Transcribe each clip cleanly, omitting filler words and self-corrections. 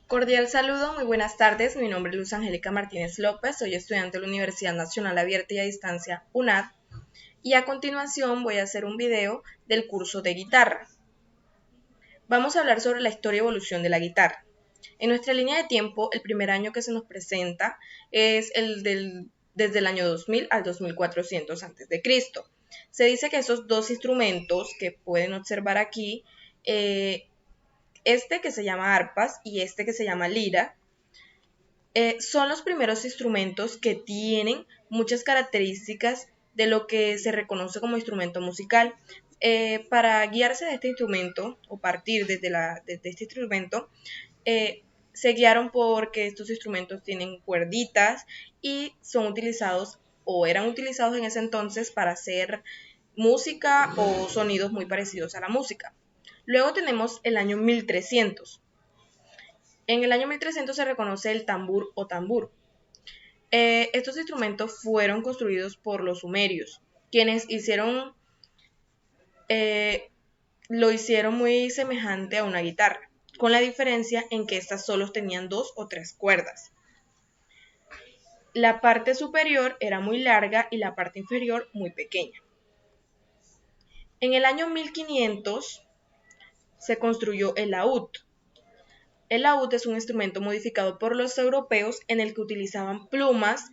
Cordial saludo, muy buenas tardes. Mi nombre es Luz Angélica Martínez López, soy estudiante de la Universidad Nacional Abierta y a Distancia UNAD y a continuación voy a hacer un video del curso de guitarra. Vamos a hablar sobre la historia y evolución de la guitarra. En nuestra línea de tiempo, el primer año que se nos presenta es desde el año 2000 al 2400 a.C. Se dice que esos dos instrumentos que pueden observar aquí, este que se llama arpas y este que se llama lira, son los primeros instrumentos que tienen muchas características de lo que se reconoce como instrumento musical. Para guiarse de este instrumento o partir desde este instrumento, se guiaron porque estos instrumentos tienen cuerditas y son utilizados o eran utilizados en ese entonces para hacer música o sonidos muy parecidos a la música. Luego tenemos el año 1300. En el año 1300 se reconoce el tambor o tambur. Estos instrumentos fueron construidos por los sumerios, quienes lo hicieron muy semejante a una guitarra, con la diferencia en que estas solo tenían 2 o 3 cuerdas. La parte superior era muy larga y la parte inferior muy pequeña. En el año 1500 se construyó el laúd. El laúd es un instrumento modificado por los europeos en el que utilizaban plumas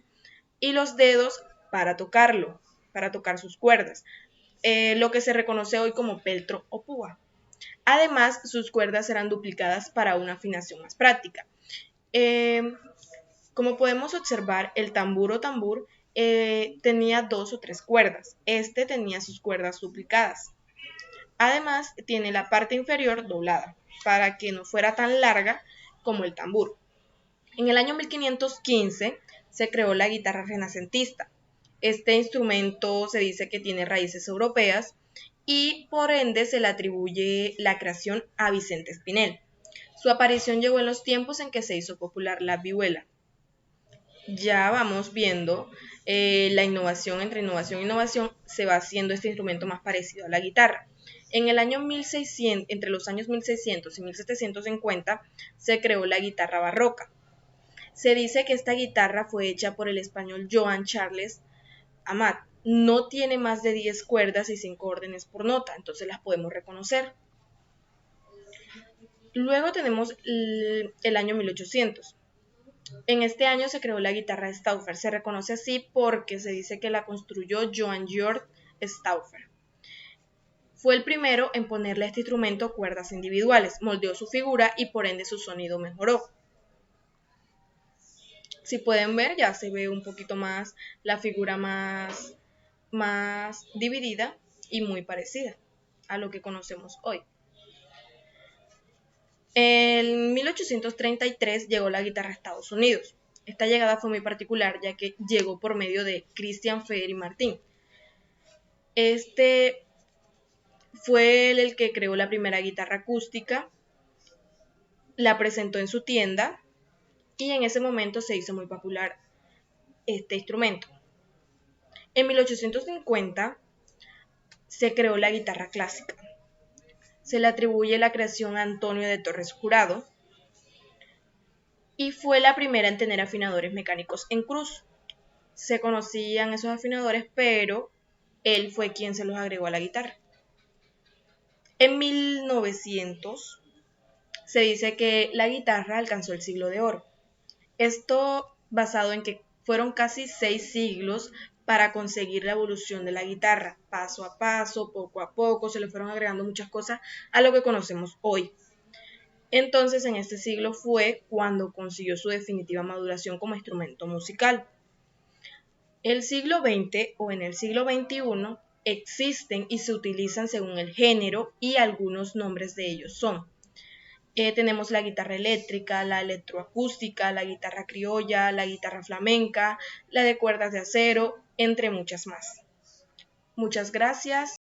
y los dedos para tocarlo, para tocar sus cuerdas, lo que se reconoce hoy como peltro o púa. Además, sus cuerdas eran duplicadas para una afinación más práctica. Como podemos observar, el tambor o tambur tenía 2 o 3 cuerdas. Este tenía sus cuerdas duplicadas. Además, tiene la parte inferior doblada, para que no fuera tan larga como el tambor. En el año 1515 se creó la guitarra renacentista. Este instrumento se dice que tiene raíces europeas y por ende se le atribuye la creación a Vicente Espinel. Su aparición llegó en los tiempos en que se hizo popular la vihuela. Ya vamos viendo la innovación, entre innovación e innovación se va haciendo este instrumento más parecido a la guitarra. En el año 1600, entre los años 1600 y 1750 se creó la guitarra barroca. Se dice que esta guitarra fue hecha por el español Joan Charles Amat. No tiene más de 10 cuerdas y 5 órdenes por nota, entonces las podemos reconocer. Luego tenemos el año 1800. En este año se creó la guitarra Stauffer. Se reconoce así porque se dice que la construyó Johann Georg Stauffer. Fue el primero en ponerle a este instrumento cuerdas individuales, moldeó su figura y por ende su sonido mejoró. Si pueden ver, ya se ve un poquito más la figura más dividida y muy parecida a lo que conocemos hoy. En 1833 llegó la guitarra a Estados Unidos. Esta llegada fue muy particular ya que llegó por medio de Christian Feder y Martin. Este fue el que creó la primera guitarra acústica, la presentó en su tienda y en ese momento se hizo muy popular este instrumento. En 1850 se creó la guitarra clásica. Se le atribuye la creación a Antonio de Torres Jurado y fue la primera en tener afinadores mecánicos en cruz. Se conocían esos afinadores, pero él fue quien se los agregó a la guitarra. En 1900 se dice que la guitarra alcanzó el siglo de oro. Esto basado en que fueron casi 6 siglos para conseguir la evolución de la guitarra. Paso a paso, poco a poco, se le fueron agregando muchas cosas a lo que conocemos hoy. Entonces, en este siglo fue cuando consiguió su definitiva maduración como instrumento musical. El siglo XX o en el siglo XXI existen y se utilizan según el género y algunos nombres de ellos son tenemos la guitarra eléctrica, la electroacústica, la guitarra criolla, la guitarra flamenca, la de cuerdas de acero, entre muchas más. Muchas gracias.